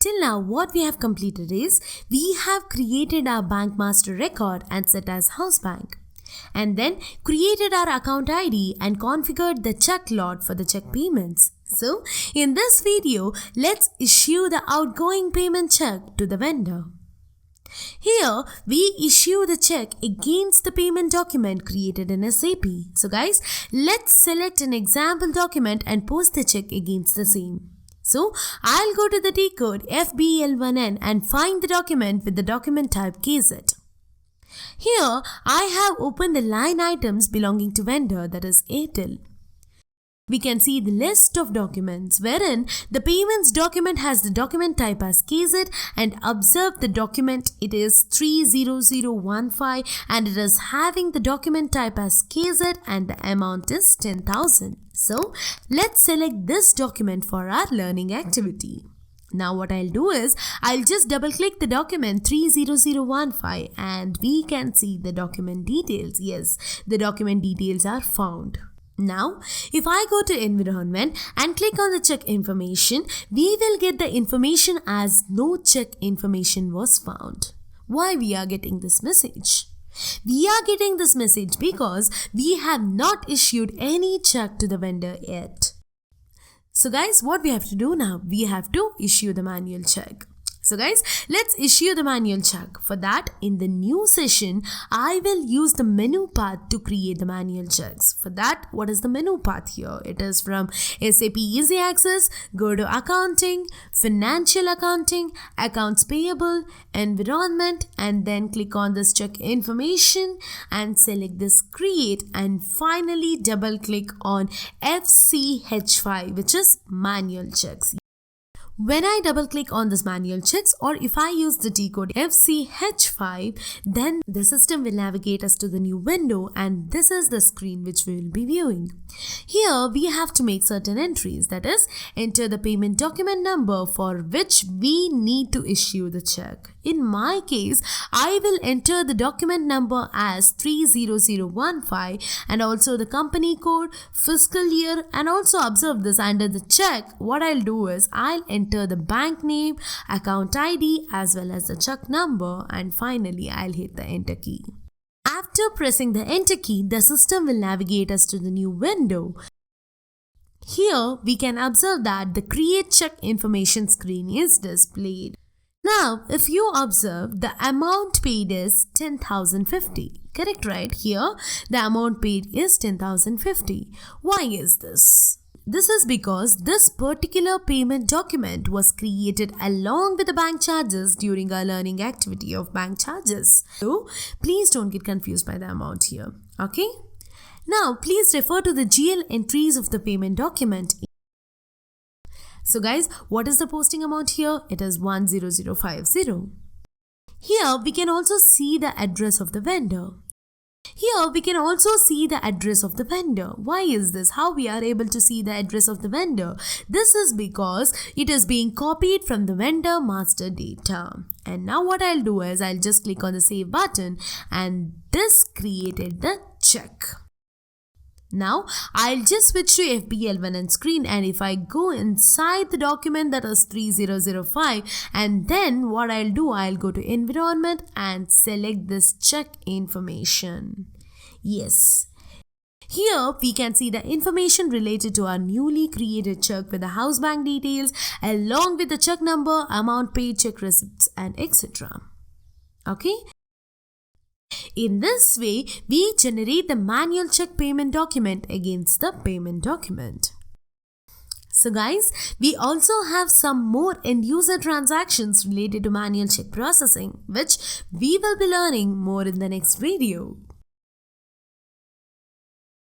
till now what we have completed is we have created our bank master record and set as house bank, and then created our account ID and configured the check lot for the check payments. So in this video, let's issue the outgoing payment check to the vendor. Here we issue the check against the payment document created in SAP. So guys, let's select an example document and post the check against the same. So I'll go to the T code FBL1N and find the document with the document type KZ. Here I have opened the line items belonging to vendor, that is Airtel. We can see the list of documents wherein the payments document has the document type as KZ, and observe the document, it is 30015 and it is having the document type as KZ and the amount is 10,000. So let's select this document for our learning activity. Now what I'll do is I'll just double click the document 30015 and we can see the document details. Yes, the document details are found. Now, if I go to environment and click on the check information, we will get the information as no check information was found. Why we are getting this message? We are getting this message because we have not issued any check to the vendor yet. So guys, what we have to do now? We have to issue the manual check. So guys, let's issue the manual check. For that, in the new session, I will use the menu path to create the manual checks. For that, what is the menu path here? It is from SAP Easy Access, go to Accounting, Financial Accounting, Accounts Payable, Environment, and then click on this check information and select this create, and finally double click on FCH5, which is manual checks. When I double click on this manual checks, or if I use the T code FCH5, then the system will navigate us to the new window, and this is the screen which we will be viewing. Here we have to make certain entries, that is, enter the payment document number for which we need to issue the check. In my case, I will enter the document number as 30015 and also the company code, fiscal year, and also observe this under the check. What I'll do is I'll enter the bank name, account ID as well as the check number, and finally I'll hit the enter key. After pressing the enter key, the system will navigate us to the new window. Here we can observe that the create check information screen is displayed. Now, if you observe, the amount paid is 10,050. Correct, right? Here, the amount paid is 10,050. Why is this? This is because this particular payment document was created along with the bank charges during our learning activity of bank charges. So, please don't get confused by the amount here. Okay? Now, please refer to the GL entries of the payment document. So guys, what is the posting amount here? It is 10050. Here we can also see the address of the vendor. Here we can also see the address of the vendor. Why is this? How we are able to see the address of the vendor? This is because it is being copied from the vendor master data. And now what I'll do is I'll just click on the save button, and this created the check. Now I'll just switch to FBL1N screen, and if I go inside the document, that is 3005, and then what I'll do, I'll go to environment and select this check information. Yes. Here we can see the information related to our newly created check with the house bank details along with the check number, amount paid, check receipts, and etc. Okay. In this way, we generate the manual check payment document against the payment document. So guys, we also have some more end-user transactions related to manual check processing, which we will be learning more in the next video.